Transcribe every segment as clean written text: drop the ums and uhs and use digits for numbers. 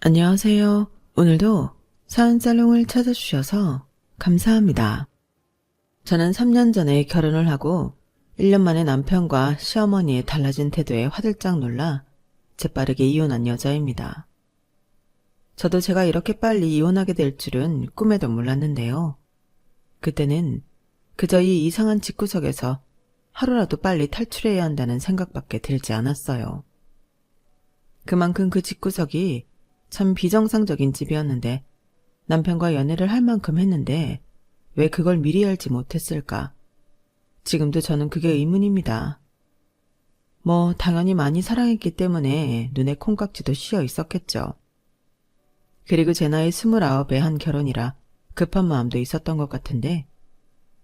안녕하세요. 오늘도 사은살롱을 찾아주셔서 감사합니다. 저는 3년 전에 결혼을 하고 1년 만에 남편과 시어머니의 달라진 태도에 화들짝 놀라 재빠르게 이혼한 여자입니다. 저도 제가 이렇게 빨리 이혼하게 될 줄은 꿈에도 몰랐는데요. 그때는 그저 이 이상한 집구석에서 하루라도 빨리 탈출해야 한다는 생각밖에 들지 않았어요. 그만큼 그 집구석이 참 비정상적인 집이었는데 남편과 연애를 할 만큼 했는데 왜 그걸 미리 알지 못했을까? 지금도 저는 그게 의문입니다. 당연히 많이 사랑했기 때문에 눈에 콩깍지도 씌어 있었겠죠. 그리고 제 나이 29에 한 결혼이라 급한 마음도 있었던 것 같은데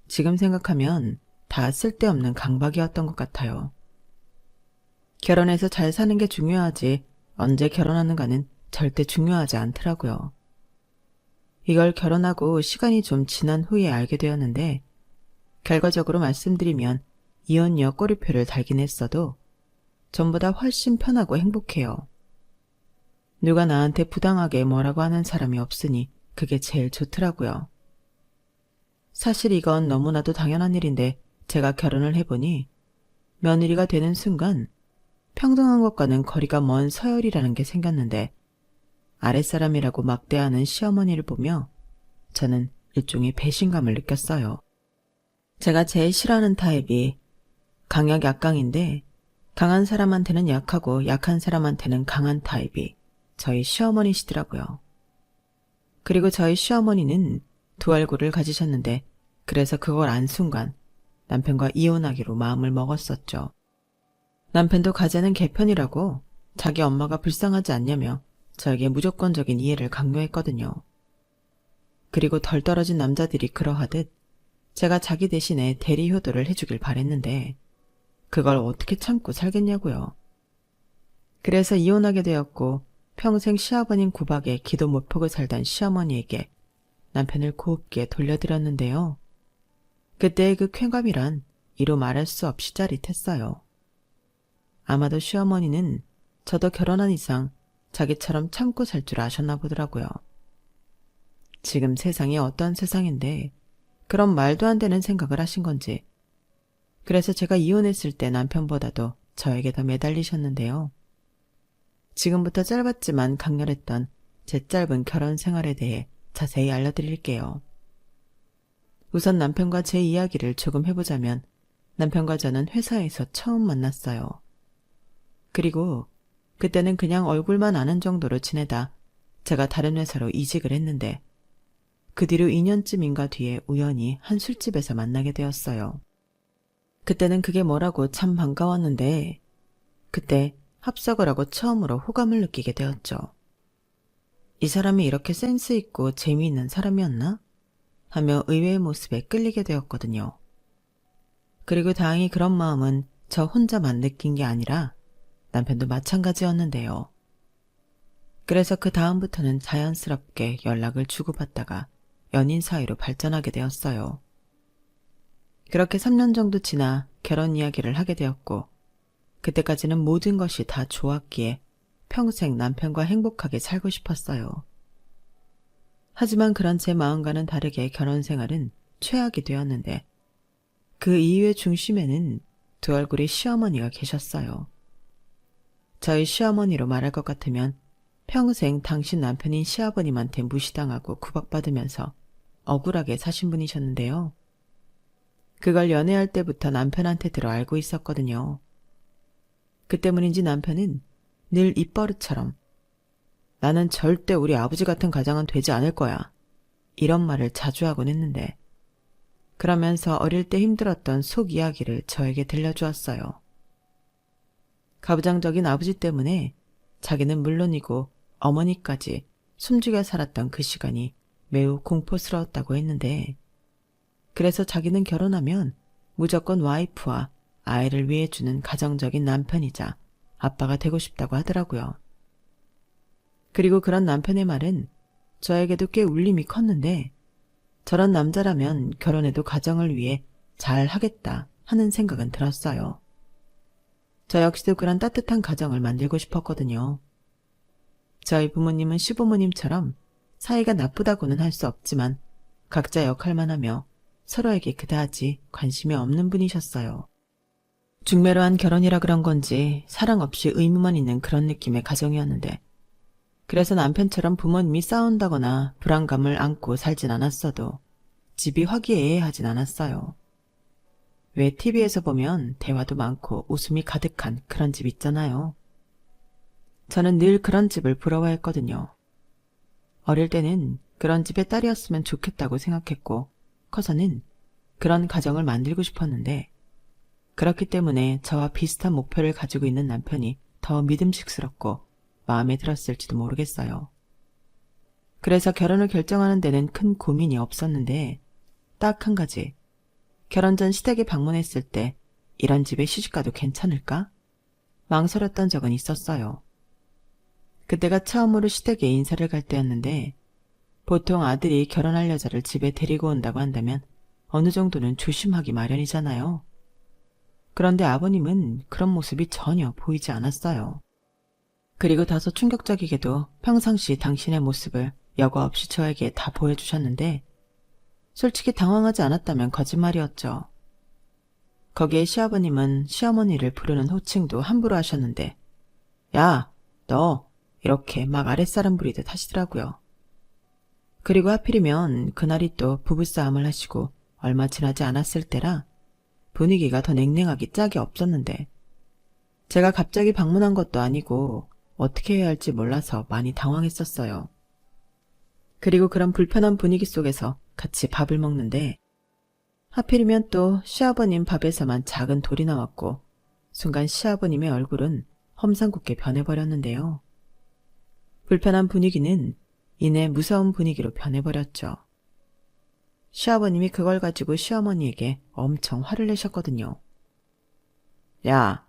지금 생각하면 다 쓸데없는 강박이었던 것 같아요. 결혼해서 잘 사는 게 중요하지 언제 결혼하는가는 절대 중요하지 않더라고요. 이걸 결혼하고 시간이 좀 지난 후에 알게 되었는데 결과적으로 말씀드리면 이혼녀 꼬리표를 달긴 했어도 전보다 훨씬 편하고 행복해요. 누가 나한테 부당하게 뭐라고 하는 사람이 없으니 그게 제일 좋더라고요. 사실 이건 너무나도 당연한 일인데 제가 결혼을 해보니 며느리가 되는 순간 평등한 것과는 거리가 먼 서열이라는 게 생겼는데 아랫사람이라고 막대하는 시어머니를 보며 저는 일종의 배신감을 느꼈어요. 제가 제일 싫어하는 타입이 강약 약강인데 강한 사람한테는 약하고 약한 사람한테는 강한 타입이 저희 시어머니시더라고요. 그리고 저희 시어머니는 두 얼굴을 가지셨는데 그래서 그걸 안 순간 남편과 이혼하기로 마음을 먹었었죠. 남편도 가재는 개편이라고 자기 엄마가 불쌍하지 않냐며 저에게 무조건적인 이해를 강요했거든요. 그리고 덜 떨어진 남자들이 그러하듯 제가 자기 대신에 대리 효도를 해주길 바랬는데 그걸 어떻게 참고 살겠냐고요. 그래서 이혼하게 되었고 평생 시아버님 구박에 기도 못 펴고 살던 시어머니에게 남편을 곱게 돌려드렸는데요. 그때의 그 쾌감이란 이루 말할 수 없이 짜릿했어요. 아마도 시어머니는 저도 결혼한 이상 자기처럼 참고 살 줄 아셨나 보더라고요. 지금 세상이 어떤 세상인데 그런 말도 안 되는 생각을 하신 건지. 그래서 제가 이혼했을 때 남편보다도 저에게 더 매달리셨는데요. 지금부터 짧았지만 강렬했던 제 짧은 결혼 생활에 대해 자세히 알려드릴게요. 우선 남편과 제 이야기를 조금 해보자면 남편과 저는 회사에서 처음 만났어요. 그리고 그때는 그냥 얼굴만 아는 정도로 지내다 제가 다른 회사로 이직을 했는데 그 뒤로 2년쯤인가 뒤에 우연히 한 술집에서 만나게 되었어요. 그때는 그게 뭐라고 참 반가웠는데 그때 합석을 하고 처음으로 호감을 느끼게 되었죠. 이 사람이 이렇게 센스 있고 재미있는 사람이었나? 하며 의외의 모습에 끌리게 되었거든요. 그리고 다행히 그런 마음은 저 혼자만 느낀 게 아니라 남편도 마찬가지였는데요. 그래서 그 다음부터는 자연스럽게 연락을 주고받다가 연인 사이로 발전하게 되었어요. 그렇게 3년 정도 지나 결혼 이야기를 하게 되었고 그때까지는 모든 것이 다 좋았기에 평생 남편과 행복하게 살고 싶었어요. 하지만 그런 제 마음과는 다르게 결혼 생활은 최악이 되었는데 그 이유의 중심에는 두 얼굴의 시어머니가 계셨어요. 저희 시어머니로 말할 것 같으면 평생 당신 남편인 시아버님한테 무시당하고 구박받으면서 억울하게 사신 분이셨는데요. 그걸 연애할 때부터 남편한테 들어 알고 있었거든요. 그 때문인지 남편은 늘 입버릇처럼 나는 절대 우리 아버지 같은 가장은 되지 않을 거야. 이런 말을 자주 하곤 했는데 그러면서 어릴 때 힘들었던 속 이야기를 저에게 들려주었어요. 가부장적인 아버지 때문에 자기는 물론이고 어머니까지 숨죽여 살았던 그 시간이 매우 공포스러웠다고 했는데 그래서 자기는 결혼하면 무조건 와이프와 아이를 위해 주는 가정적인 남편이자 아빠가 되고 싶다고 하더라고요. 그리고 그런 남편의 말은 저에게도 꽤 울림이 컸는데 저런 남자라면 결혼해도 가정을 위해 잘 하겠다 하는 생각은 들었어요. 저 역시도 그런 따뜻한 가정을 만들고 싶었거든요. 저희 부모님은 시부모님처럼 사이가 나쁘다고는 할 수 없지만 각자 역할만 하며 서로에게 그다지 관심이 없는 분이셨어요. 중매로 한 결혼이라 그런 건지 사랑 없이 의무만 있는 그런 느낌의 가정이었는데, 그래서 남편처럼 부모님이 싸운다거나 불안감을 안고 살진 않았어도 집이 화기애애하진 않았어요. 왜 TV에서 보면 대화도 많고 웃음이 가득한 그런 집 있잖아요. 저는 늘 그런 집을 부러워했거든요. 어릴 때는 그런 집의 딸이었으면 좋겠다고 생각했고, 커서는 그런 가정을 만들고 싶었는데, 그렇기 때문에 저와 비슷한 목표를 가지고 있는 남편이 더 믿음직스럽고 마음에 들었을지도 모르겠어요. 그래서 결혼을 결정하는 데는 큰 고민이 없었는데, 딱 한 가지, 결혼 전 시댁에 방문했을 때 이런 집에 시집가도 괜찮을까? 망설였던 적은 있었어요. 그때가 처음으로 시댁에 인사를 갈 때였는데, 보통 아들이 결혼할 여자를 집에 데리고 온다고 한다면 어느 정도는 조심하기 마련이잖아요. 그런데 아버님은 그런 모습이 전혀 보이지 않았어요. 그리고 다소 충격적이게도 평상시 당신의 모습을 여과 없이 저에게 다 보여주셨는데, 솔직히 당황하지 않았다면 거짓말이었죠. 거기에 시아버님은 시어머니를 부르는 호칭도 함부로 하셨는데, 야, 너 이렇게 막 아랫사람 부리듯 하시더라고요. 그리고 하필이면 그날이 또 부부싸움을 하시고 얼마 지나지 않았을 때라 분위기가 더 냉랭하기 짝이 없었는데, 제가 갑자기 방문한 것도 아니고 어떻게 해야 할지 몰라서 많이 당황했었어요. 그리고 그런 불편한 분위기 속에서 같이 밥을 먹는데, 하필이면 또 시아버님 밥에서만 작은 돌이 나왔고, 순간 시아버님의 얼굴은 험상궂게 변해버렸는데요. 불편한 분위기는 이내 무서운 분위기로 변해버렸죠. 시아버님이 그걸 가지고 시어머니에게 엄청 화를 내셨거든요. 야,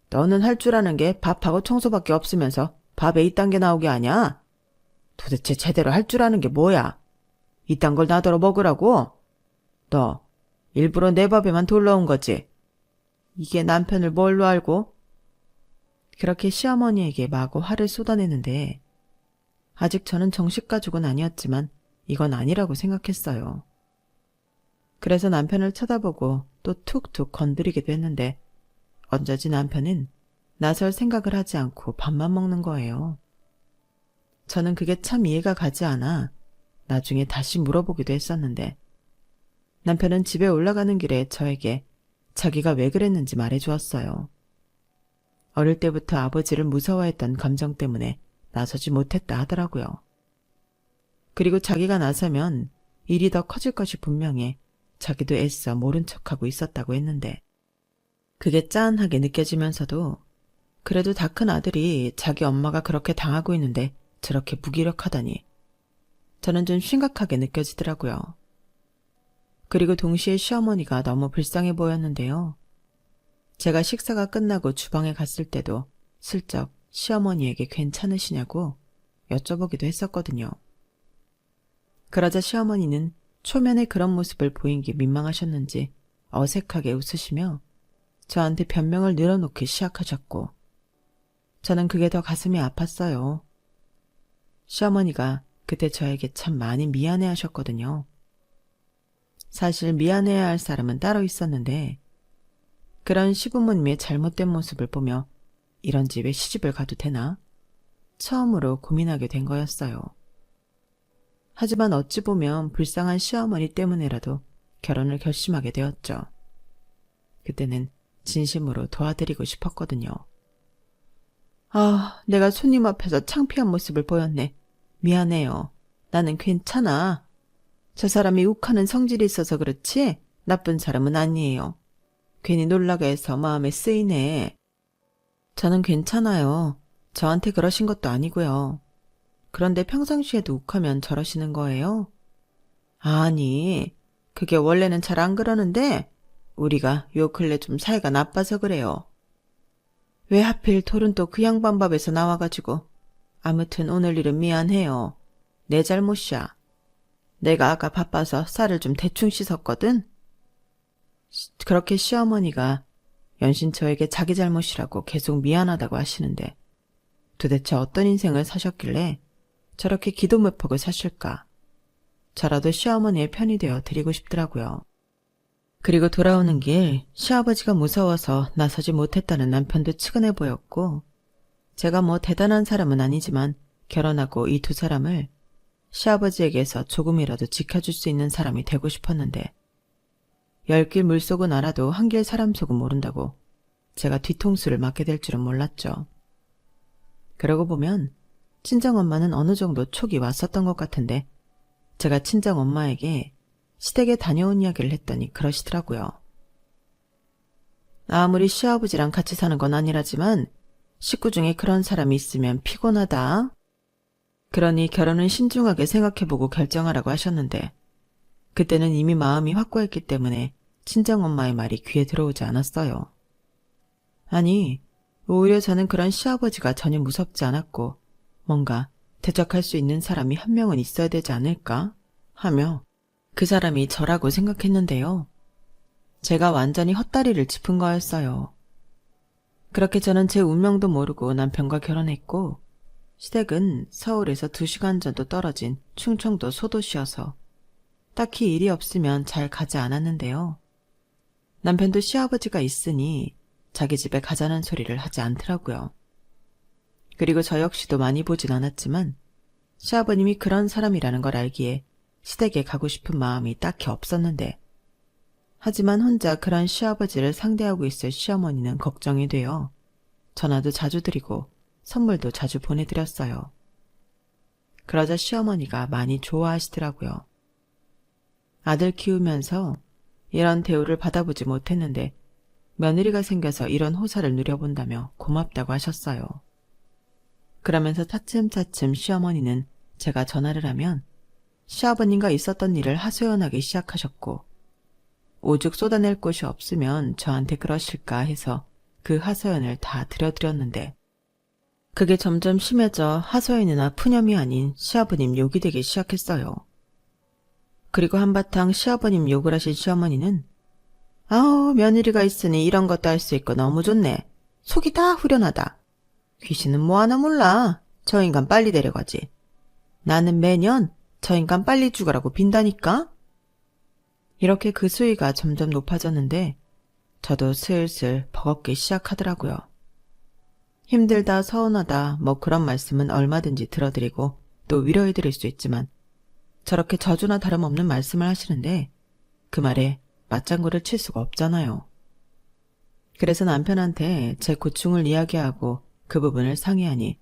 너는 할 줄 아는 게 밥하고 청소밖에 없으면서 밥에 이딴 게 나오게 하냐? 도대체 제대로 할 줄 아는 게 뭐야? 이딴 걸 나더러 먹으라고? 너 일부러 내 밥에만 돌 넣은 거지? 이게 남편을 뭘로 알고? 그렇게 시어머니에게 마구 화를 쏟아내는데, 아직 저는 정식 가족은 아니었지만 이건 아니라고 생각했어요. 그래서 남편을 쳐다보고 또 툭툭 건드리기도 했는데, 어쩌지 남편은 나설 생각을 하지 않고 밥만 먹는 거예요. 저는 그게 참 이해가 가지 않아 나중에 다시 물어보기도 했었는데, 남편은 집에 올라가는 길에 저에게 자기가 왜 그랬는지 말해주었어요. 어릴 때부터 아버지를 무서워했던 감정 때문에 나서지 못했다 하더라고요. 그리고 자기가 나서면 일이 더 커질 것이 분명해 자기도 애써 모른 척하고 있었다고 했는데, 그게 짠하게 느껴지면서도 그래도 다 큰 아들이 자기 엄마가 그렇게 당하고 있는데 저렇게 무기력하다니 저는 좀 심각하게 느껴지더라고요. 그리고 동시에 시어머니가 너무 불쌍해 보였는데요. 제가 식사가 끝나고 주방에 갔을 때도 슬쩍 시어머니에게 괜찮으시냐고 여쭤보기도 했었거든요. 그러자 시어머니는 초면에 그런 모습을 보인 게 민망하셨는지 어색하게 웃으시며 저한테 변명을 늘어놓기 시작하셨고, 저는 그게 더 가슴이 아팠어요. 시어머니가 그때 저에게 참 많이 미안해 하셨거든요. 사실 미안해야 할 사람은 따로 있었는데, 그런 시부모님의 잘못된 모습을 보며 이런 집에 시집을 가도 되나? 처음으로 고민하게 된 거였어요. 하지만 어찌 보면 불쌍한 시어머니 때문에라도 결혼을 결심하게 되었죠. 그때는 진심으로 도와드리고 싶었거든요. 아, 내가 손님 앞에서 창피한 모습을 보였네. 미안해요. 나는 괜찮아. 저 사람이 욱하는 성질이 있어서 그렇지 나쁜 사람은 아니에요. 괜히 놀라게 해서 마음에 쓰이네. 저는 괜찮아요. 저한테 그러신 것도 아니고요. 그런데 평상시에도 욱하면 저러시는 거예요? 아니, 그게 원래는 잘 안 그러는데 우리가 요 근래 좀 사이가 나빠서 그래요. 왜 하필 돌은 또 그 양반 밥에서 나와가지고. 아무튼 오늘 일은 미안해요. 내 잘못이야. 내가 아까 바빠서 쌀을 좀 대충 씻었거든. 그렇게 시어머니가 연신 저에게 자기 잘못이라고 계속 미안하다고 하시는데, 도대체 어떤 인생을 사셨길래 저렇게 기도못폭을 사실까? 저라도 시어머니의 편이 되어 드리고 싶더라고요. 그리고 돌아오는 길 시아버지가 무서워서 나서지 못했다는 남편도 측은해 보였고, 제가 뭐 대단한 사람은 아니지만 결혼하고 이 두 사람을 시아버지에게서 조금이라도 지켜줄 수 있는 사람이 되고 싶었는데, 열길 물속은 알아도 한길 사람 속은 모른다고 제가 뒤통수를 맞게 될 줄은 몰랐죠. 그러고 보면 친정엄마는 어느 정도 촉이 왔었던 것 같은데, 제가 친정엄마에게 시댁에 다녀온 이야기를 했더니 그러시더라고요. 아무리 시아버지랑 같이 사는 건 아니라지만 식구 중에 그런 사람이 있으면 피곤하다. 그러니 결혼은 신중하게 생각해보고 결정하라고 하셨는데, 그때는 이미 마음이 확고했기 때문에 친정엄마의 말이 귀에 들어오지 않았어요. 아니, 오히려 저는 그런 시아버지가 전혀 무섭지 않았고, 뭔가 대적할 수 있는 사람이 한 명은 있어야 되지 않을까 하며 그 사람이 저라고 생각했는데요. 제가 완전히 헛다리를 짚은 거였어요. 그렇게 저는 제 운명도 모르고 남편과 결혼했고, 시댁은 서울에서 2시간 정도 떨어진 충청도 소도시여서 딱히 일이 없으면 잘 가지 않았는데요. 남편도 시아버지가 있으니 자기 집에 가자는 소리를 하지 않더라고요. 그리고 저 역시도 많이 보진 않았지만 시아버님이 그런 사람이라는 걸 알기에 시댁에 가고 싶은 마음이 딱히 없었는데, 하지만 혼자 그런 시아버지를 상대하고 있을 시어머니는 걱정이 되어 전화도 자주 드리고 선물도 자주 보내드렸어요. 그러자 시어머니가 많이 좋아하시더라고요. 아들 키우면서 이런 대우를 받아보지 못했는데 며느리가 생겨서 이런 호사를 누려본다며 고맙다고 하셨어요. 그러면서 차츰차츰 시어머니는 제가 전화를 하면 시아버님과 있었던 일을 하소연하기 시작하셨고, 오죽 쏟아낼 곳이 없으면 저한테 그러실까 해서 그 하소연을 다 들려드렸는데, 그게 점점 심해져 하소연이나 푸념이 아닌 시아버님 욕이 되기 시작했어요. 그리고 한바탕 시아버님 욕을 하신 시어머니는 아우, 며느리가 있으니 이런 것도 할 수 있고 너무 좋네. 속이 다 후련하다. 귀신은 뭐 하나 몰라. 저 인간 빨리 데려가지. 나는 매년 저 인간 빨리 죽으라고 빈다니까. 이렇게 그 수위가 점점 높아졌는데 저도 슬슬 버겁기 시작하더라고요. 힘들다, 서운하다 뭐 그런 말씀은 얼마든지 들어드리고 또 위로해드릴 수 있지만, 저렇게 저주나 다름없는 말씀을 하시는데 그 말에 맞장구를 칠 수가 없잖아요. 그래서 남편한테 제 고충을 이야기하고 그 부분을 상의하니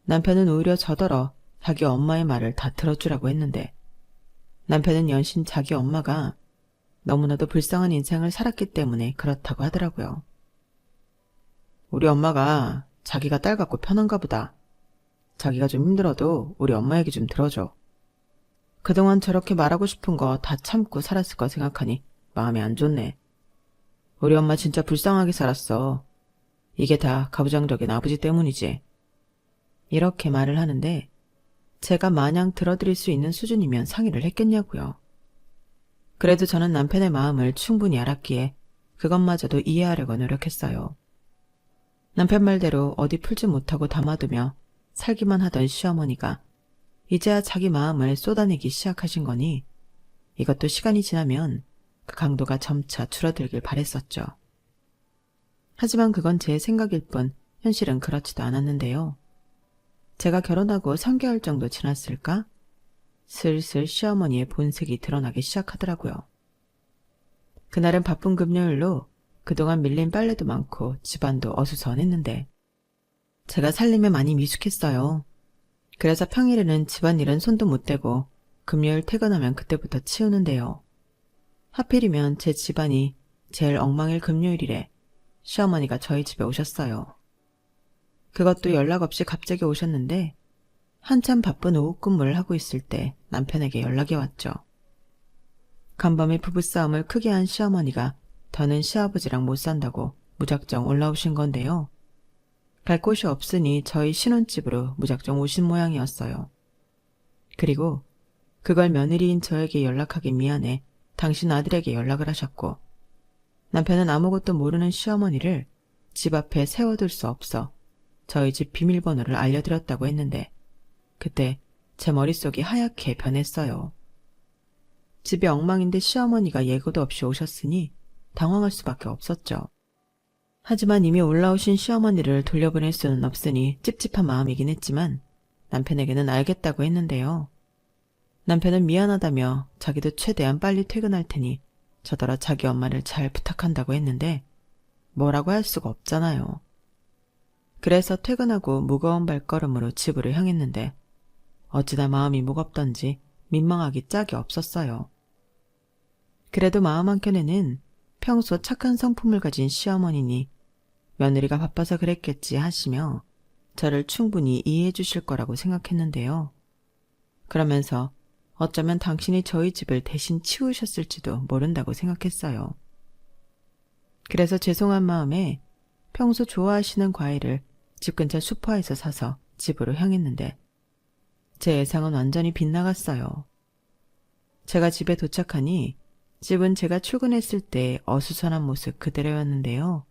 남편은 오히려 저더러 자기 엄마의 말을 다 들어주라고 했는데, 남편은 연신 자기 엄마가 너무나도 불쌍한 인생을 살았기 때문에 그렇다고 하더라고요. 우리 엄마가 자기가 딸 갖고 편한가 보다. 자기가 좀 힘들어도 우리 엄마 얘기 좀 들어줘. 그동안 저렇게 말하고 싶은 거 다 참고 살았을 거 생각하니 마음이 안 좋네. 우리 엄마 진짜 불쌍하게 살았어. 이게 다 가부장적인 아버지 때문이지. 이렇게 말을 하는데 제가 마냥 들어드릴 수 있는 수준이면 상의를 했겠냐고요. 그래도 저는 남편의 마음을 충분히 알았기에 그것마저도 이해하려고 노력했어요. 남편 말대로 어디 풀지 못하고 담아두며 살기만 하던 시어머니가 이제야 자기 마음을 쏟아내기 시작하신 거니 이것도 시간이 지나면 그 강도가 점차 줄어들길 바랬었죠. 하지만 그건 제 생각일 뿐 현실은 그렇지도 않았는데요. 제가 결혼하고 3개월 정도 지났을까? 슬슬 시어머니의 본색이 드러나기 시작하더라고요. 그날은 바쁜 금요일로 그동안 밀린 빨래도 많고 집안도 어수선했는데 제가 살림에 많이 미숙했어요. 그래서 평일에는 집안일은 손도 못 대고 금요일 퇴근하면 그때부터 치우는데요. 하필이면 제 집안이 제일 엉망일 금요일이래 시어머니가 저희 집에 오셨어요. 그것도 연락 없이 갑자기 오셨는데 한참 바쁜 오후 근무를 하고 있을 때 남편에게 연락이 왔죠. 간밤에 부부싸움을 크게 한 시어머니가 더는 시아버지랑 못 산다고 무작정 올라오신 건데요. 갈 곳이 없으니 저희 신혼집으로 무작정 오신 모양이었어요. 그리고 그걸 며느리인 저에게 연락하기 미안해 당신 아들에게 연락을 하셨고, 남편은 아무것도 모르는 시어머니를 집 앞에 세워둘 수 없어 저희 집 비밀번호를 알려드렸다고 했는데 그때 제 머릿속이 하얗게 변했어요. 집이 엉망인데 시어머니가 예고도 없이 오셨으니 당황할 수밖에 없었죠. 하지만 이미 올라오신 시어머니를 돌려보낼 수는 없으니 찝찝한 마음이긴 했지만 남편에게는 알겠다고 했는데요. 남편은 미안하다며 자기도 최대한 빨리 퇴근할 테니 저더러 자기 엄마를 잘 부탁한다고 했는데 뭐라고 할 수가 없잖아요. 그래서 퇴근하고 무거운 발걸음으로 집으로 향했는데 어찌나 마음이 무겁던지 민망하기 짝이 없었어요. 그래도 마음 한켠에는 평소 착한 성품을 가진 시어머니니 며느리가 바빠서 그랬겠지 하시며 저를 충분히 이해해 주실 거라고 생각했는데요. 그러면서 어쩌면 당신이 저희 집을 대신 치우셨을지도 모른다고 생각했어요. 그래서 죄송한 마음에 평소 좋아하시는 과일을 집 근처 슈퍼에서 사서 집으로 향했는데 제 예상은 완전히 빗나갔어요. 제가 집에 도착하니 집은 제가 출근했을 때 어수선한 모습 그대로였는데요.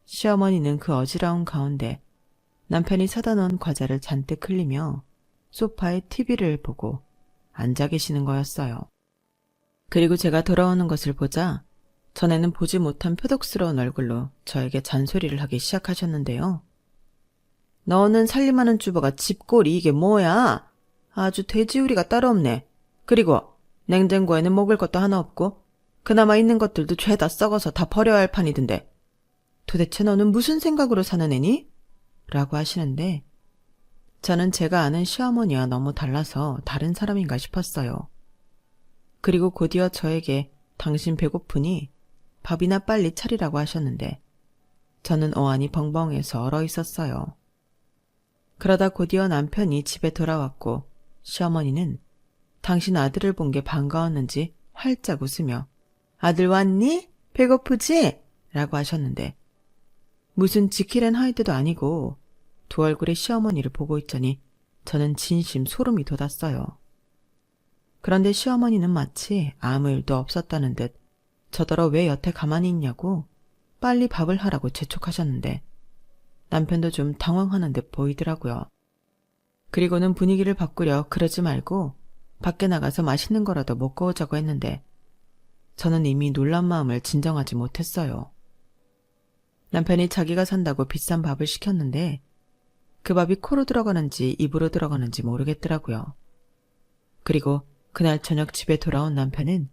시어머니는 그 어지러운 가운데 남편이 사다 놓은 과자를 잔뜩 흘리며 소파에 TV를 보고 앉아 계시는 거였어요. 그리고 제가 돌아오는 것을 보자 전에는 보지 못한 표독스러운 얼굴로 저에게 잔소리를 하기 시작하셨는데요. 너는 살림하는 주부가 집꼴이 이게 뭐야? 아주 돼지우리가 따로 없네. 그리고 냉장고에는 먹을 것도 하나 없고 그나마 있는 것들도 죄다 썩어서 다 버려야 할 판이던데 도대체 너는 무슨 생각으로 사는 애니? 라고 하시는데 저는 제가 아는 시어머니와 너무 달라서 다른 사람인가 싶었어요. 그리고 곧이어 저에게 당신 배고프니 밥이나 빨리 차리라고 하셨는데 저는 어안이 벙벙해서 얼어 있었어요. 그러다 곧이어 남편이 집에 돌아왔고 시어머니는 당신 아들을 본 게 반가웠는지 활짝 웃으며 아들 왔니? 배고프지? 라고 하셨는데 무슨 지킬 앤 하이드도 아니고 두 얼굴의 시어머니를 보고 있자니 저는 진심 소름이 돋았어요. 그런데 시어머니는 마치 아무 일도 없었다는 듯 저더러 왜 여태 가만히 있냐고 빨리 밥을 하라고 재촉하셨는데 남편도 좀 당황하는 듯 보이더라고요. 그리고는 분위기를 바꾸려 그러지 말고 밖에 나가서 맛있는 거라도 먹고 오자고 했는데 저는 이미 놀란 마음을 진정하지 못했어요. 남편이 자기가 산다고 비싼 밥을 시켰는데 그 밥이 코로 들어가는지 입으로 들어가는지 모르겠더라고요. 그리고 그날 저녁 집에 돌아온 남편은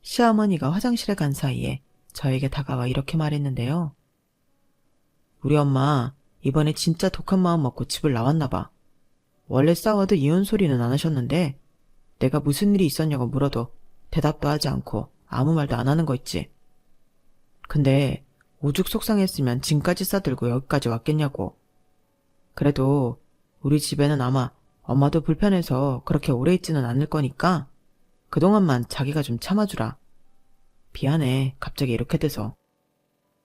시어머니가 화장실에 간 사이에 저에게 다가와 이렇게 말했는데요. 우리 엄마 이번에 진짜 독한 마음 먹고 집을 나왔나 봐. 원래 싸워도 이혼 소리는 안 하셨는데 내가 무슨 일이 있었냐고 물어도 대답도 하지 않고 아무 말도 안 하는 거 있지. 근데 오죽 속상했으면 짐까지 싸들고 여기까지 왔겠냐고. 그래도 우리 집에는 아마 엄마도 불편해서 그렇게 오래 있지는 않을 거니까 그동안만 자기가 좀 참아주라. 미안해, 갑자기 이렇게 돼서.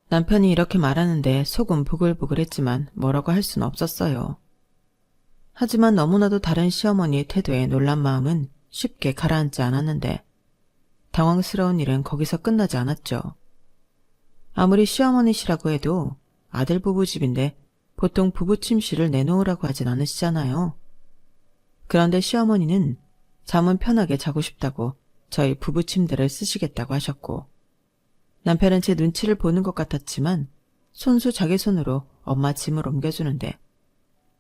남편이 이렇게 말하는데 속은 부글부글했지만 뭐라고 할 수는 없었어요. 하지만 너무나도 다른 시어머니의 태도에 놀란 마음은 쉽게 가라앉지 않았는데 당황스러운 일은 거기서 끝나지 않았죠. 아무리 시어머니시라고 해도 아들 부부 집인데 보통 부부 침실을 내놓으라고 하진 않으시잖아요. 그런데 시어머니는 잠은 편하게 자고 싶다고 저희 부부 침대를 쓰시겠다고 하셨고 남편은 제 눈치를 보는 것 같았지만 손수 자기 손으로 엄마 짐을 옮겨주는데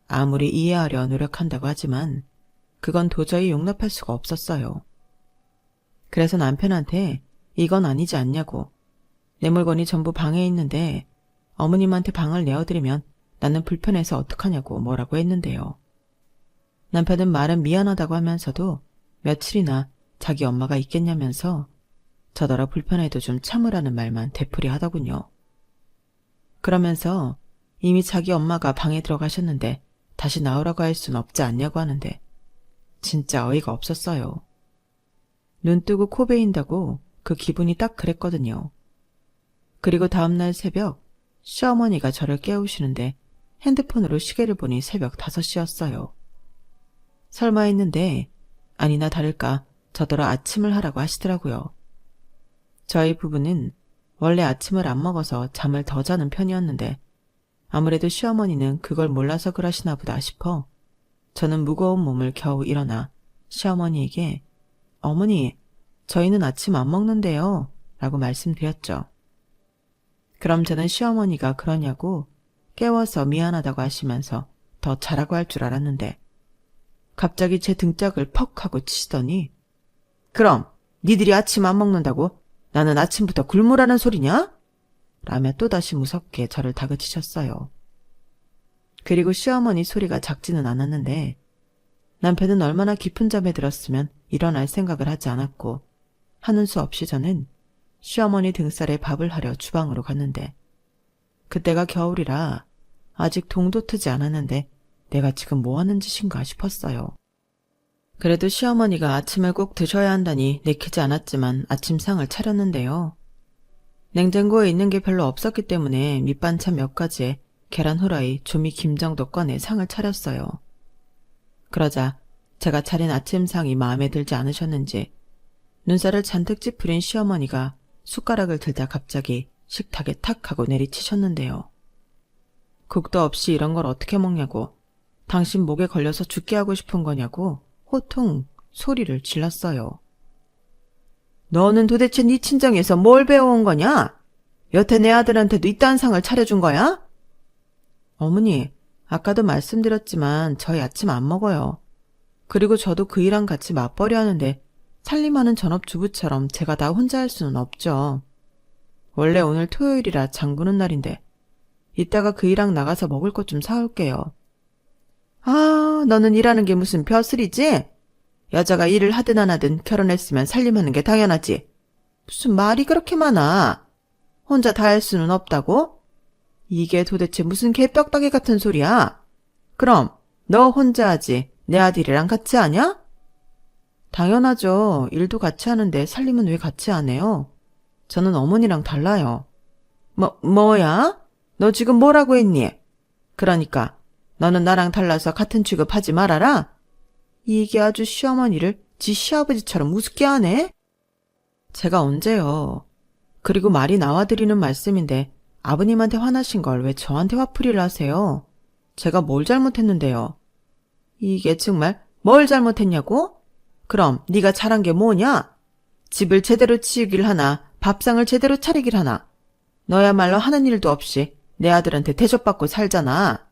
아무리 이해하려 노력한다고 하지만 그건 도저히 용납할 수가 없었어요. 그래서 남편한테 이건 아니지 않냐고 내 물건이 전부 방에 있는데 어머님한테 방을 내어드리면 나는 불편해서 어떡하냐고 뭐라고 했는데요. 남편은 말은 미안하다고 하면서도 며칠이나 자기 엄마가 있겠냐면서 저더러 불편해도 좀 참으라는 말만 되풀이 하더군요. 그러면서 이미 자기 엄마가 방에 들어가셨는데 다시 나오라고 할 순 없지 않냐고 하는데 진짜 어이가 없었어요. 눈 뜨고 코 베인다고 그 기분이 딱 그랬거든요. 그리고 다음날 새벽 시어머니가 저를 깨우시는데 핸드폰으로 시계를 보니 새벽 5시였어요. 설마 했는데 아니나 다를까 저더러 아침을 하라고 하시더라고요. 저희 부부는 원래 아침을 안 먹어서 잠을 더 자는 편이었는데 아무래도 시어머니는 그걸 몰라서 그러시나 보다 싶어 저는 무거운 몸을 겨우 일어나 시어머니에게 어머니, 저희는 아침 안 먹는데요 라고 말씀드렸죠. 그럼 저는 시어머니가 그러냐고 깨워서 미안하다고 하시면서 더 자라고 할 줄 알았는데 갑자기 제 등짝을 퍽 하고 치시더니 그럼 니들이 아침 안 먹는다고 나는 아침부터 굶으라는 소리냐? 라며 또다시 무섭게 저를 다그치셨어요. 그리고 시어머니 소리가 작지는 않았는데 남편은 얼마나 깊은 잠에 들었으면 일어날 생각을 하지 않았고 하는 수 없이 저는 시어머니 등살에 밥을 하려 주방으로 갔는데 그때가 겨울이라 아직 동도 트지 않았는데 내가 지금 뭐하는 짓인가 싶었어요. 그래도 시어머니가 아침을 꼭 드셔야 한다니 내키지 않았지만 아침상을 차렸는데요. 냉장고에 있는 게 별로 없었기 때문에 밑반찬 몇 가지에 계란 후라이, 조미 김 정도 꺼내 상을 차렸어요. 그러자 제가 차린 아침상이 마음에 들지 않으셨는지 눈살을 잔뜩 찌푸린 시어머니가 숟가락을 들다 갑자기 식탁에 탁 하고 내리치셨는데요. 국도 없이 이런 걸 어떻게 먹냐고, 당신 목에 걸려서 죽게 하고 싶은 거냐고 호통 소리를 질렀어요. 너는 도대체 네 친정에서 뭘 배워온 거냐? 여태 내 아들한테도 이딴 상을 차려준 거야? 어머니, 아까도 말씀드렸지만 저희 아침 안 먹어요. 그리고 저도 그 일랑 같이 맞벌이 하는데 살림하는 전업주부처럼 제가 다 혼자 할 수는 없죠. 원래 오늘 토요일이라 장 보는 날인데 이따가 그 일랑 나가서 먹을 것 좀 사올게요. 아, 너는 일하는 게 무슨 벼슬이지? 여자가 일을 하든 안 하든 결혼했으면 살림하는 게 당연하지. 무슨 말이 그렇게 많아. 혼자 다 할 수는 없다고? 이게 도대체 무슨 개벽다귀 같은 소리야? 그럼 너 혼자 하지 내 아들이랑 같이 하냐? 당연하죠. 일도 같이 하는데 살림은 왜 같이 안 해요? 저는 어머니랑 달라요. 뭐야? 너 지금 뭐라고 했니? 그러니까 너는 나랑 달라서 같은 취급하지 말아라. 이게 아주 시어머니를 지 시아버지처럼 우습게 하네? 제가 언제요? 그리고 말이 나와드리는 말씀인데 아버님한테 화나신 걸 왜 저한테 화풀이를 하세요? 제가 뭘 잘못했는데요? 이게 정말 뭘 잘못했냐고? 그럼 네가 잘한 게 뭐냐? 집을 제대로 치우길 하나 밥상을 제대로 차리길 하나 너야말로 하는 일도 없이 내 아들한테 대접받고 살잖아.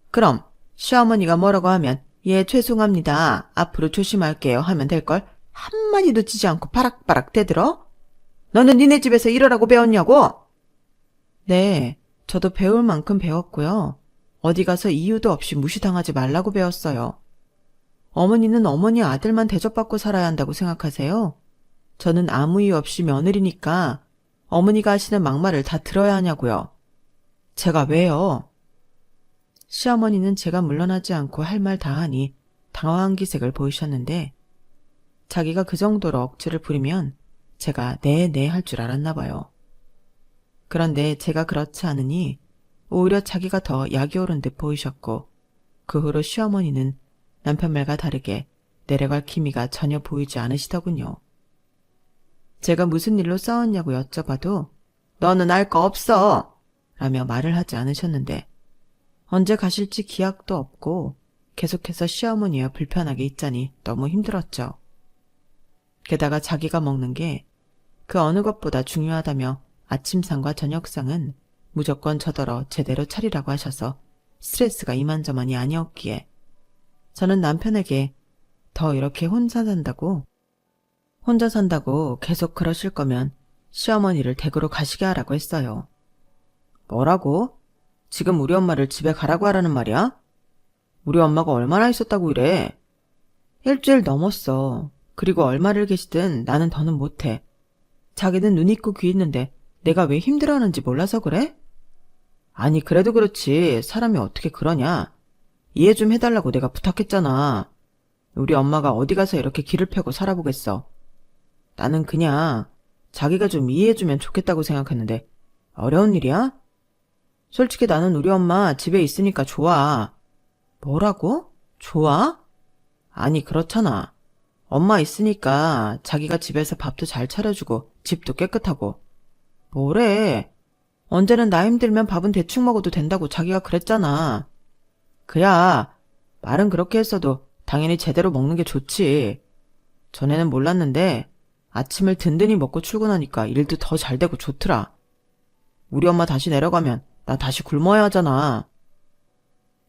그럼 시어머니가 뭐라고 하면 예 죄송합니다. 앞으로 조심할게요 하면 될걸 한마디도 지지 않고 바락바락 대들어? 너는 니네 집에서 이러라고 배웠냐고? 네, 저도 배울 만큼 배웠고요. 어디 가서 이유도 없이 무시당하지 말라고 배웠어요. 어머니는 어머니 아들만 대접받고 살아야 한다고 생각하세요? 저는 아무 이유 없이 며느리니까 어머니가 하시는 막말을 다 들어야 하냐고요. 제가 왜요? 시어머니는 제가 물러나지 않고 할 말 다 하니 당황한 기색을 보이셨는데 자기가 그 정도로 억지를 부리면 제가 네 할 줄 알았나 봐요. 그런데 제가 그렇지 않으니 오히려 자기가 더 약이 오른 듯 보이셨고 그 후로 시어머니는 남편 말과 다르게 내려갈 기미가 전혀 보이지 않으시더군요. 제가 무슨 일로 싸웠냐고 여쭤봐도 너는 알 거 없어 라며 말을 하지 않으셨는데 언제 가실지 기약도 없고 계속해서 시어머니와 불편하게 있자니 너무 힘들었죠. 게다가 자기가 먹는 게 그 어느 것보다 중요하다며 아침상과 저녁상은 무조건 저더러 제대로 차리라고 하셔서 스트레스가 이만저만이 아니었기에 저는 남편에게 더 이렇게 혼자 산다고 계속 그러실 거면 시어머니를 댁으로 가시게 하라고 했어요. 뭐라고? 지금 우리 엄마를 집에 가라고 하라는 말이야? 우리 엄마가 얼마나 있었다고 이래? 일주일 넘었어. 그리고 얼마를 계시든 나는 더는 못해. 자기는 눈 있고 귀 있는데 내가 왜 힘들어하는지 몰라서 그래? 아니 그래도 그렇지 사람이 어떻게 그러냐. 이해 좀 해달라고 내가 부탁했잖아. 우리 엄마가 어디 가서 이렇게 기를 펴고 살아보겠어. 나는 그냥 자기가 좀 이해해주면 좋겠다고 생각했는데 어려운 일이야? 솔직히 나는 우리 엄마 집에 있으니까 좋아. 뭐라고? 좋아? 아니 그렇잖아. 엄마 있으니까 자기가 집에서 밥도 잘 차려주고 집도 깨끗하고. 뭐래? 언제는 나 힘들면 밥은 대충 먹어도 된다고 자기가 그랬잖아. 그야, 말은 그렇게 했어도 당연히 제대로 먹는 게 좋지. 전에는 몰랐는데 아침을 든든히 먹고 출근하니까 일도 더 잘 되고 좋더라. 우리 엄마 다시 내려가면 나 다시 굶어야 하잖아.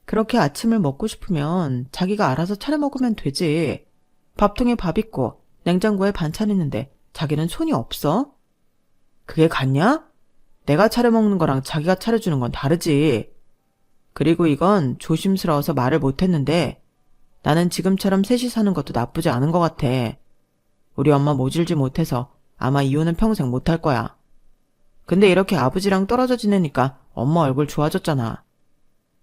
그렇게 아침을 먹고 싶으면 자기가 알아서 차려 먹으면 되지. 밥통에 밥 있고 냉장고에 반찬 있는데 자기는 손이 없어? 그게 같냐? 내가 차려 먹는 거랑 자기가 차려주는 건 다르지. 그리고 이건 조심스러워서 말을 못했는데 나는 지금처럼 셋이 사는 것도 나쁘지 않은 것 같아. 우리 엄마 모질지 못해서 아마 이혼은 평생 못할 거야. 근데 이렇게 아버지랑 떨어져 지내니까 엄마 얼굴 좋아졌잖아.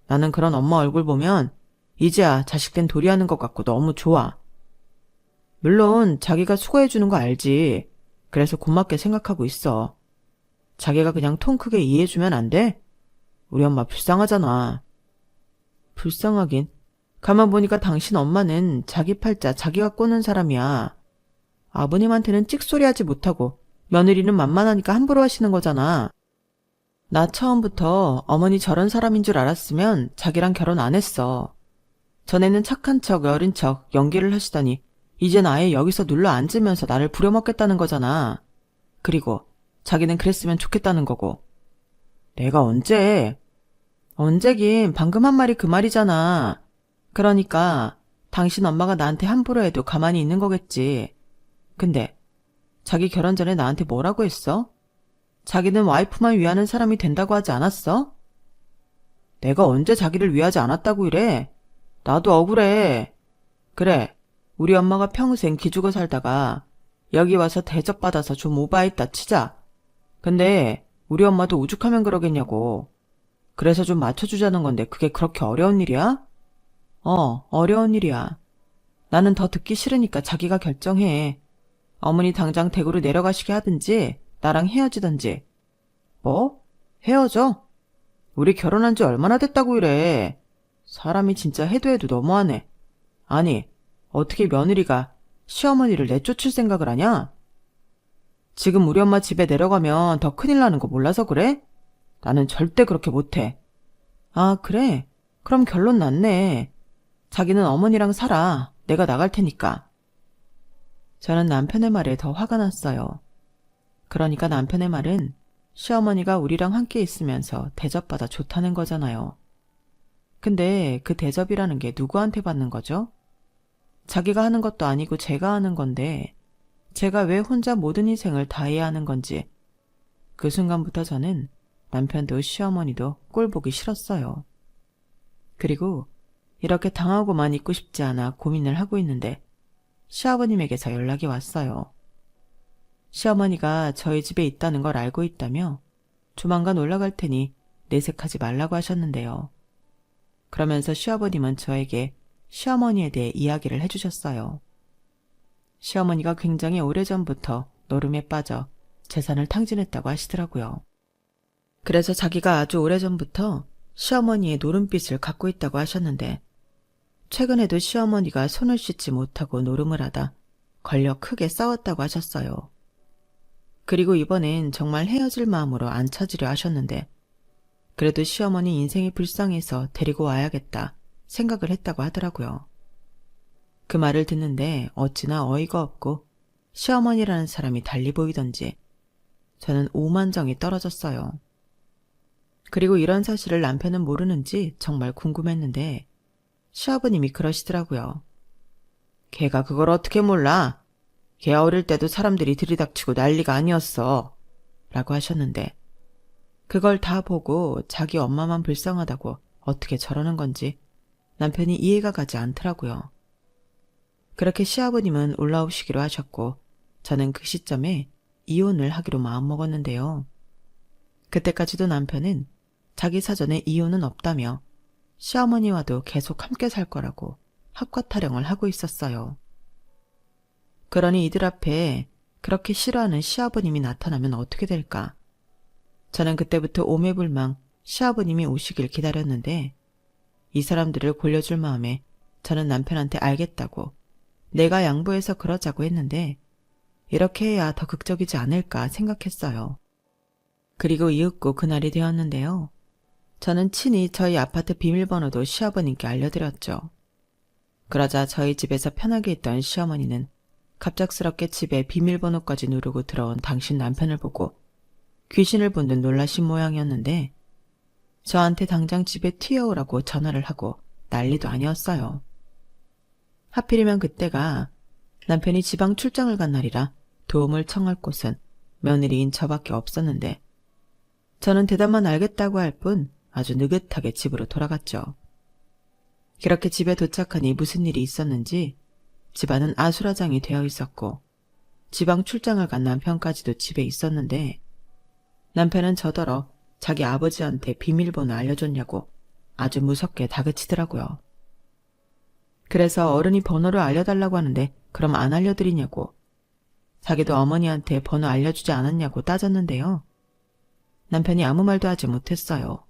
나는 그런 엄마 얼굴 보면 이제야 자식된 도리하는 것 같고 너무 좋아. 물론 자기가 수고해주는 거 알지. 그래서 고맙게 생각하고 있어. 자기가 그냥 통 크게 이해해주면 안 돼? 우리 엄마 불쌍하잖아. 불쌍하긴. 가만 보니까 당신 엄마는 자기 팔자 자기가 꼬는 사람이야. 아버님한테는 찍소리하지 못하고 며느리는 만만하니까 함부로 하시는 거잖아. 나 처음부터 어머니 저런 사람인 줄 알았으면 자기랑 결혼 안 했어. 전에는 착한 척, 어린 척, 연기를 하시더니 이젠 아예 여기서 눌러 앉으면서 나를 부려먹겠다는 거잖아. 그리고 자기는 그랬으면 좋겠다는 거고. 내가 언제? 언제긴 방금 한 말이 그 말이잖아. 그러니까 당신 엄마가 나한테 함부로 해도 가만히 있는 거겠지. 근데 자기 결혼 전에 나한테 뭐라고 했어? 자기는 와이프만 위하는 사람이 된다고 하지 않았어? 내가 언제 자기를 위하지 않았다고 이래? 나도 억울해. 그래, 우리 엄마가 평생 기죽어 살다가 여기 와서 대접받아서 좀 오바했다 치자. 근데 우리 엄마도 오죽하면 그러겠냐고. 그래서 좀 맞춰주자는 건데 그게 그렇게 어려운 일이야? 어려운 일이야. 나는 더 듣기 싫으니까 자기가 결정해. 어머니 당장 대구로 내려가시게 하든지 나랑 헤어지든지. 뭐? 헤어져? 우리 결혼한 지 얼마나 됐다고 이래. 사람이 진짜 해도 해도 너무하네. 아니, 어떻게 며느리가 시어머니를 내쫓을 생각을 하냐? 지금 우리 엄마 집에 내려가면 더 큰일 나는 거 몰라서 그래? 나는 절대 그렇게 못해. 아, 그래? 그럼 결론 났네. 자기는 어머니랑 살아. 내가 나갈 테니까. 저는 남편의 말에 더 화가 났어요. 그러니까 남편의 말은 시어머니가 우리랑 함께 있으면서 대접받아 좋다는 거잖아요. 근데 그 대접이라는 게 누구한테 받는 거죠? 자기가 하는 것도 아니고 제가 하는 건데 제가 왜 혼자 모든 희생을 다해야 하는 건지 그 순간부터 저는 남편도 시어머니도 꼴 보기 싫었어요. 그리고 이렇게 당하고만 있고 싶지 않아 고민을 하고 있는데 시아버님에게서 연락이 왔어요. 시어머니가 저희 집에 있다는 걸 알고 있다며 조만간 올라갈 테니 내색하지 말라고 하셨는데요. 그러면서 시아버님은 저에게 시어머니에 대해 이야기를 해주셨어요. 시어머니가 굉장히 오래전부터 노름에 빠져 재산을 탕진했다고 하시더라고요. 그래서 자기가 아주 오래전부터 시어머니의 노름빚을 갖고 있다고 하셨는데 최근에도 시어머니가 손을 씻지 못하고 노름을 하다 걸려 크게 싸웠다고 하셨어요. 그리고 이번엔 정말 헤어질 마음으로 안 찾으려 하셨는데 그래도 시어머니 인생이 불쌍해서 데리고 와야겠다 생각을 했다고 하더라고요. 그 말을 듣는데 어찌나 어이가 없고 시어머니라는 사람이 달리 보이던지 저는 오만정이 떨어졌어요. 그리고 이런 사실을 남편은 모르는지 정말 궁금했는데 시아버님이 그러시더라고요. 걔가 그걸 어떻게 몰라? 걔 어릴 때도 사람들이 들이닥치고 난리가 아니었어. 라고 하셨는데 그걸 다 보고 자기 엄마만 불쌍하다고 어떻게 저러는 건지 남편이 이해가 가지 않더라고요. 그렇게 시아버님은 올라오시기로 하셨고 저는 그 시점에 이혼을 하기로 마음먹었는데요. 그때까지도 남편은 자기 사전에 이혼은 없다며 시어머니와도 계속 함께 살 거라고 합과 타령을 하고 있었어요. 그러니 이들 앞에 그렇게 싫어하는 시아버님이 나타나면 어떻게 될까? 저는 그때부터 오매불망 시아버님이 오시길 기다렸는데 이 사람들을 골려줄 마음에 저는 남편한테 알겠다고 내가 양보해서 그러자고 했는데 이렇게 해야 더 극적이지 않을까 생각했어요. 그리고 이윽고 그날이 되었는데요. 저는 친히 저희 아파트 비밀번호도 시아버님께 알려드렸죠. 그러자 저희 집에서 편하게 있던 시어머니는 갑작스럽게 집에 비밀번호까지 누르고 들어온 당신 남편을 보고 귀신을 본 듯 놀라신 모양이었는데 저한테 당장 집에 튀어오라고 전화를 하고 난리도 아니었어요. 하필이면 그때가 남편이 지방 출장을 간 날이라 도움을 청할 곳은 며느리인 저밖에 없었는데 저는 대답만 알겠다고 할 뿐 아주 느긋하게 집으로 돌아갔죠. 그렇게 집에 도착하니 무슨 일이 있었는지 집안은 아수라장이 되어 있었고 지방 출장을 간 남편까지도 집에 있었는데 남편은 저더러 자기 아버지한테 비밀번호 알려줬냐고 아주 무섭게 다그치더라고요. 그래서 어른이 번호를 알려달라고 하는데 그럼 안 알려드리냐고, 자기도 어머니한테 번호 알려주지 않았냐고 따졌는데요. 남편이 아무 말도 하지 못했어요.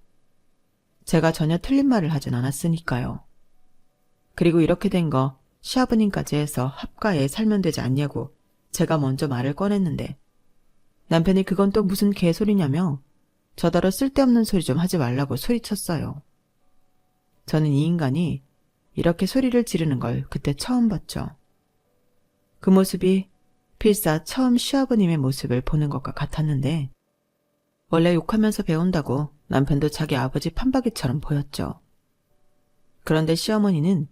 제가 전혀 틀린 말을 하진 않았으니까요. 그리고 이렇게 된 거 시아버님까지 해서 합가에 살면 되지 않냐고 제가 먼저 말을 꺼냈는데 남편이 그건 또 무슨 개소리냐며 저더러 쓸데없는 소리 좀 하지 말라고 소리쳤어요. 저는 이 인간이 이렇게 소리를 지르는 걸 그때 처음 봤죠. 그 모습이 필사 처음 시아버님의 모습을 보는 것과 같았는데 원래 욕하면서 배운다고 남편도 자기 아버지 판박이처럼 보였죠. 그런데 시어머니는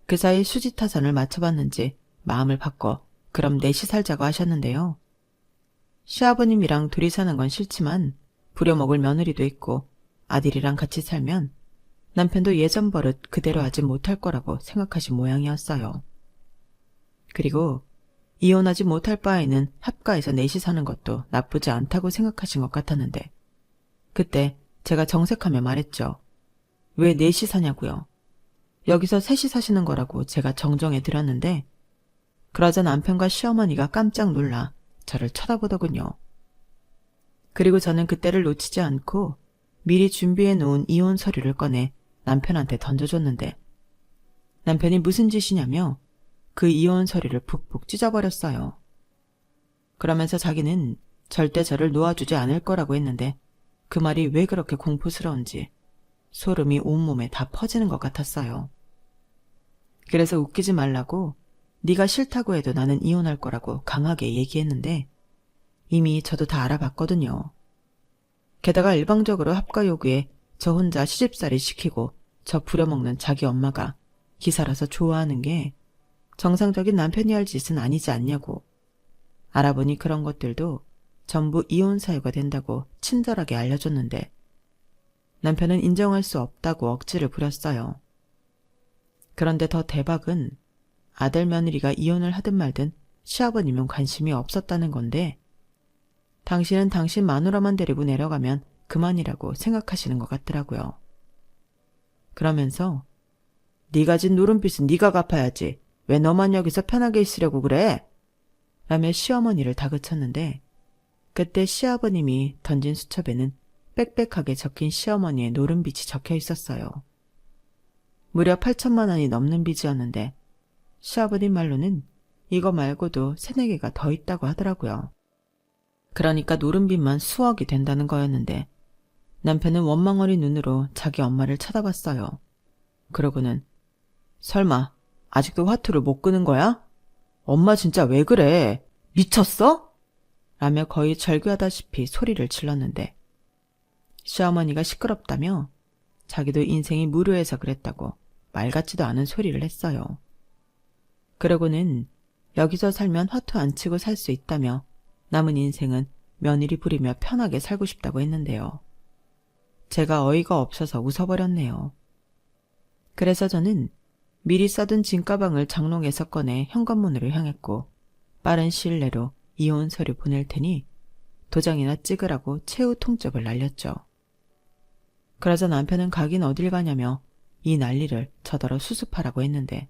그 사이 수지타산을 맞춰봤는지 마음을 바꿔 그럼 넷이 살자고 하셨는데요. 시아버님이랑 둘이 사는 건 싫지만 부려먹을 며느리도 있고 아들이랑 같이 살면 남편도 예전 버릇 그대로 하지 못할 거라고 생각하신 모양이었어요. 그리고 이혼하지 못할 바에는 합가에서 넷이 사는 것도 나쁘지 않다고 생각하신 것 같았는데 그때 제가 정색하며 말했죠. 왜 넷이 사냐고요. 여기서 셋이 사시는 거라고 제가 정정해 드렸는데 그러자 남편과 시어머니가 깜짝 놀라 저를 쳐다보더군요. 그리고 저는 그때를 놓치지 않고 미리 준비해 놓은 이혼 서류를 꺼내 남편한테 던져줬는데 남편이 무슨 짓이냐며 그 이혼 서류를 푹푹 찢어버렸어요. 그러면서 자기는 절대 저를 놓아주지 않을 거라고 했는데 그 말이 왜 그렇게 공포스러운지 소름이 온몸에 다 퍼지는 것 같았어요. 그래서 웃기지 말라고 네가 싫다고 해도 나는 이혼할 거라고 강하게 얘기했는데 이미 저도 다 알아봤거든요. 게다가 일방적으로 합가 요구에 저 혼자 시집살이 시키고 저 부려먹는 자기 엄마가 기사라서 좋아하는 게 정상적인 남편이 할 짓은 아니지 않냐고. 알아보니 그런 것들도 전부 이혼 사유가 된다고 친절하게 알려줬는데 남편은 인정할 수 없다고 억지를 부렸어요. 그런데 더 대박은 아들 며느리가 이혼을 하든 말든 시아버님은 관심이 없었다는 건데 당신은 당신 마누라만 데리고 내려가면 그만이라고 생각하시는 것 같더라고요. 그러면서 네가 진 노름빚은 네가 갚아야지. 왜 너만 여기서 편하게 있으려고 그래? 라며 시어머니를 다그쳤는데 그때 시아버님이 던진 수첩에는 빽빽하게 적힌 시어머니의 노름빚이 적혀 있었어요. 무려 8천만 원이 넘는 빚이었는데 시아버님 말로는 이거 말고도 3-4개가 더 있다고 하더라고요. 그러니까 노름빚만 수억이 된다는 거였는데 남편은 원망어린 눈으로 자기 엄마를 쳐다봤어요. 그러고는 설마 아직도 화투를 못 끄는 거야? 엄마 진짜 왜 그래? 미쳤어? 라며 거의 절규하다시피 소리를 질렀는데 시어머니가 시끄럽다며 자기도 인생이 무료해서 그랬다고 말 같지도 않은 소리를 했어요. 그러고는 여기서 살면 화투 안 치고 살 수 있다며 남은 인생은 며느리 부리며 편하게 살고 싶다고 했는데요. 제가 어이가 없어서 웃어버렸네요. 그래서 저는 미리 싸둔 짐가방을 장롱에서 꺼내 현관문으로 향했고 빠른 시일 내로 이혼 서류 보낼 테니 도장이나 찍으라고 최후 통첩을 날렸죠. 그러자 남편은 가긴 어딜 가냐며 이 난리를 저더러 수습하라고 했는데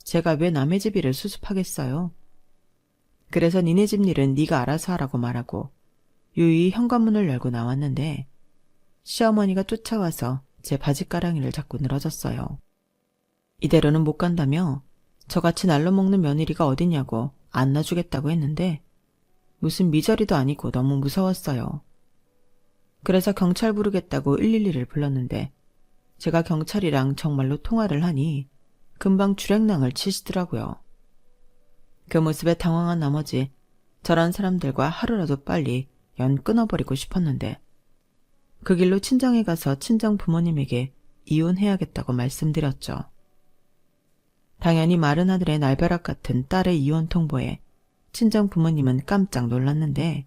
제가 왜 남의 집 일을 수습하겠어요? 그래서 니네 집 일은 네가 알아서 하라고 말하고 유유히 현관문을 열고 나왔는데 시어머니가 쫓아와서 제 바지가랑이를 잡고 늘어졌어요. 이대로는 못 간다며 저같이 날로 먹는 며느리가 어디냐고 안 놔주겠다고 했는데 무슨 미저리도 아니고 너무 무서웠어요. 그래서 경찰 부르겠다고 112를 불렀는데 제가 경찰이랑 정말로 통화를 하니 금방 주랭랑을 치시더라고요. 그 모습에 당황한 나머지 저런 사람들과 하루라도 빨리 연 끊어버리고 싶었는데 그 길로 친정에 가서 친정 부모님에게 이혼해야겠다고 말씀드렸죠. 당연히 마른 하늘의 날벼락 같은 딸의 이혼 통보에 친정 부모님은 깜짝 놀랐는데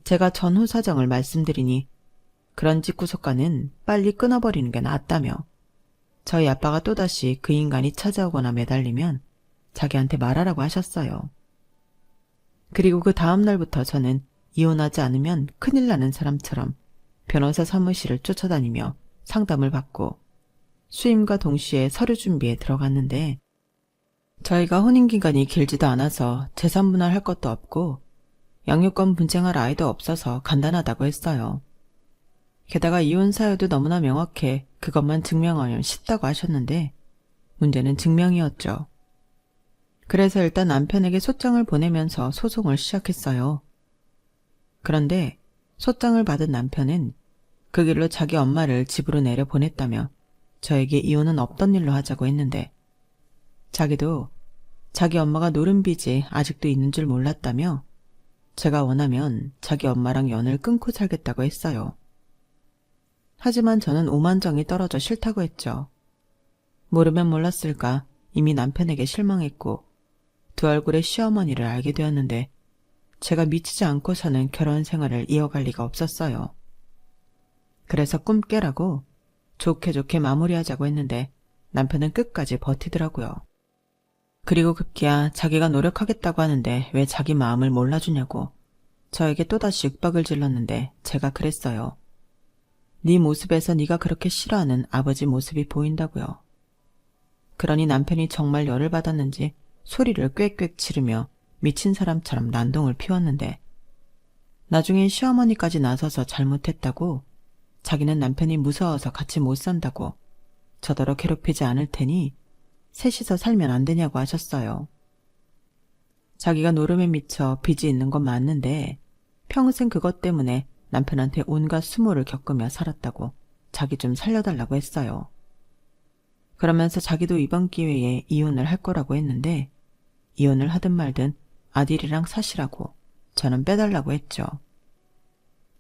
제가 전후 사정을 말씀드리니 그런 집구석과는 빨리 끊어버리는 게 낫다며 저희 아빠가 또다시 그 인간이 찾아오거나 매달리면 자기한테 말하라고 하셨어요. 그리고 그 다음 날부터 저는 이혼하지 않으면 큰일 나는 사람처럼 변호사 사무실을 쫓아다니며 상담을 받고 수임과 동시에 서류 준비에 들어갔는데 저희가 혼인기간이 길지도 않아서 재산분할할 것도 없고 양육권 분쟁할 아이도 없어서 간단하다고 했어요. 게다가 이혼 사유도 너무나 명확해 그것만 증명하면 쉽다고 하셨는데 문제는 증명이었죠. 그래서 일단 남편에게 소장을 보내면서 소송을 시작했어요. 그런데 소장을 받은 남편은 그 길로 자기 엄마를 집으로 내려보냈다며 저에게 이혼은 없던 일로 하자고 했는데 자기도 자기 엄마가 노른 빚이 아직도 있는 줄 몰랐다며 제가 원하면 자기 엄마랑 연을 끊고 살겠다고 했어요. 하지만 저는 오만정이 떨어져 싫다고 했죠. 모르면 몰랐을까 이미 남편에게 실망했고 두 얼굴의 시어머니를 알게 되었는데 제가 미치지 않고서는 결혼 생활을 이어갈 리가 없었어요. 그래서 꿈 깨라고 좋게 좋게 마무리하자고 했는데 남편은 끝까지 버티더라고요. 그리고 급기야 자기가 노력하겠다고 하는데 왜 자기 마음을 몰라주냐고 저에게 또다시 윽박을 질렀는데 제가 그랬어요. 네 모습에서 네가 그렇게 싫어하는 아버지 모습이 보인다고요. 그러니 남편이 정말 열을 받았는지 소리를 꽥꽥 지르며 미친 사람처럼 난동을 피웠는데 나중엔 시어머니까지 나서서 잘못했다고 자기는 남편이 무서워서 같이 못 산다고 저더러 괴롭히지 않을 테니 셋이서 살면 안 되냐고 하셨어요. 자기가 노름에 미쳐 빚이 있는 건 맞는데 평생 그것 때문에 남편한테 온갖 수모를 겪으며 살았다고 자기 좀 살려달라고 했어요. 그러면서 자기도 이번 기회에 이혼을 할 거라고 했는데 이혼을 하든 말든 아들이랑 사시라고 저는 빼달라고 했죠.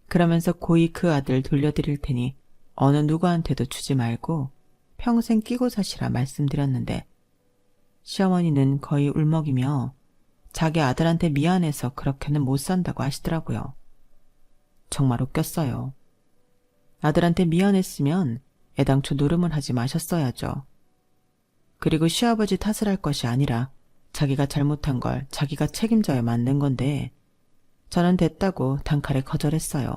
그러면서 고이 그 아들 돌려드릴 테니 어느 누구한테도 주지 말고 평생 끼고 사시라 말씀드렸는데 시어머니는 거의 울먹이며 자기 아들한테 미안해서 그렇게는 못 산다고 하시더라고요. 정말 웃겼어요. 아들한테 미안했으면 애당초 노름을 하지 마셨어야죠. 그리고 시아버지 탓을 할 것이 아니라 자기가 잘못한 걸 자기가 책임져야 만든 건데 저는 됐다고 단칼에 거절했어요.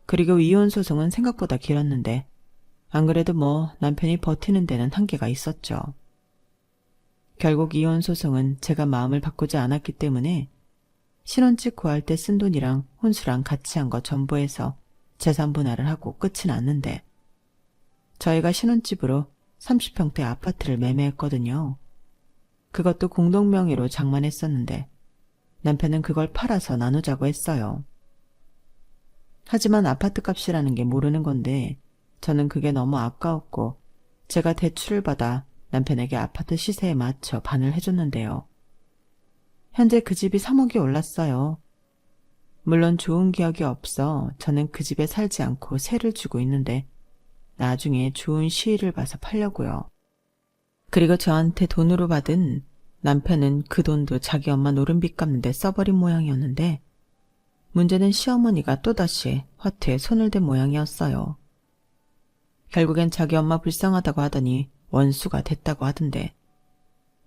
그리고 이혼 소송은 생각보다 길었는데 안 그래도 남편이 버티는 데는 한계가 있었죠. 결국 이혼 소송은 제가 마음을 바꾸지 않았기 때문에 신혼집 구할 때 쓴 돈이랑 혼수랑 같이 한 거 전부 해서 재산 분할을 하고 끝이 났는데 저희가 신혼집으로 30평대 아파트를 매매했거든요. 그것도 공동명의로 장만했었는데 남편은 그걸 팔아서 나누자고 했어요. 하지만 아파트 값이라는 게 모르는 건데 저는 그게 너무 아까웠고 제가 대출을 받아 남편에게 아파트 시세에 맞춰 반을 해줬는데요. 현재 그 집이 3억이 올랐어요. 물론 좋은 기억이 없어 저는 그 집에 살지 않고 세를 주고 있는데 나중에 좋은 시일을 봐서 팔려고요. 그리고 저한테 돈으로 받은 남편은 그 돈도 자기 엄마 노름빚 갚는 데 써버린 모양이었는데 문제는 시어머니가 또다시 화투에 손을 댄 모양이었어요. 결국엔 자기 엄마 불쌍하다고 하더니 원수가 됐다고 하던데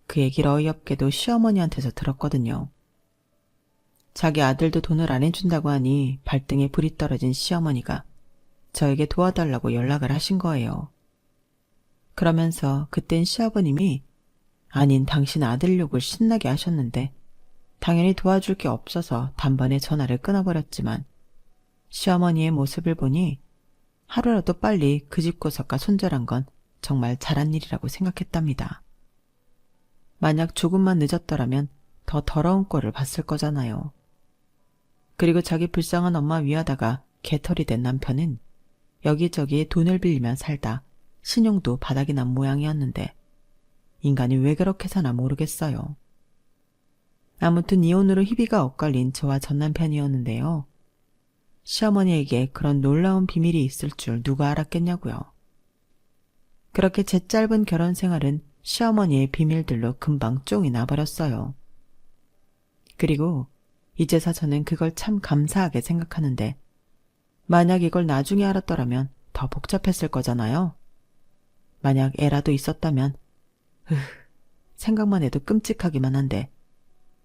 그 얘기를 어이없게도 시어머니한테서 들었거든요. 자기 아들도 돈을 안 해준다고 하니 발등에 불이 떨어진 시어머니가 저에게 도와달라고 연락을 하신 거예요. 그러면서 그땐 시아버님이 아닌 당신 아들 욕을 신나게 하셨는데 당연히 도와줄 게 없어서 단번에 전화를 끊어버렸지만 시어머니의 모습을 보니 하루라도 빨리 그 집 구석과 손절한 건 정말 잘한 일이라고 생각했답니다. 만약 조금만 늦었더라면 더 더러운 꼴을 봤을 거잖아요. 그리고 자기 불쌍한 엄마 위하다가 개털이 된 남편은 여기저기 돈을 빌리며 살다 신용도 바닥이 난 모양이었는데 인간이 왜 그렇게 사나 모르겠어요. 아무튼 이혼으로 희비가 엇갈린 저와 전 남편이었는데요. 시어머니에게 그런 놀라운 비밀이 있을 줄 누가 알았겠냐고요. 그렇게 제 짧은 결혼 생활은 시어머니의 비밀들로 금방 쫑이 나버렸어요. 그리고 이제서 저는 그걸 참 감사하게 생각하는데 만약 이걸 나중에 알았더라면 더 복잡했을 거잖아요. 만약 애라도 있었다면 생각만 해도 끔찍하기만 한데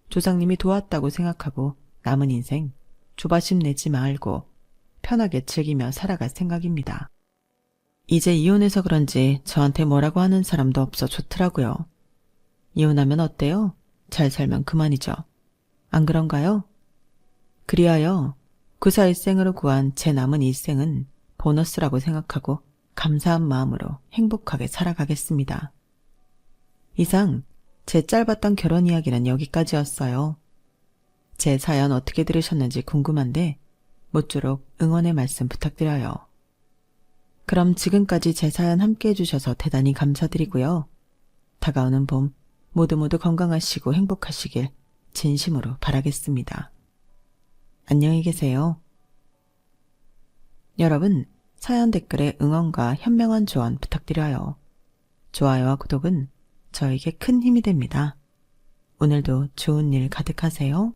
조상님이 도왔다고 생각하고 남은 인생 조바심 내지 말고 편하게 즐기며 살아갈 생각입니다. 이제 이혼해서 그런지 저한테 뭐라고 하는 사람도 없어 좋더라고요. 이혼하면 어때요? 잘 살면 그만이죠. 안 그런가요? 그리하여 구사 일생으로 구한 제 남은 일생은 보너스라고 생각하고 감사한 마음으로 행복하게 살아가겠습니다. 이상 제 짧았던 결혼 이야기는 여기까지였어요. 제 사연 어떻게 들으셨는지 궁금한데 모쪼록 응원의 말씀 부탁드려요. 그럼 지금까지 제 사연 함께 해주셔서 대단히 감사드리고요. 다가오는 봄 모두 건강하시고 행복하시길 진심으로 바라겠습니다. 안녕히 계세요. 여러분, 사연 댓글에 응원과 현명한 조언 부탁드려요. 좋아요와 구독은 저에게 큰 힘이 됩니다. 오늘도 좋은 일 가득하세요.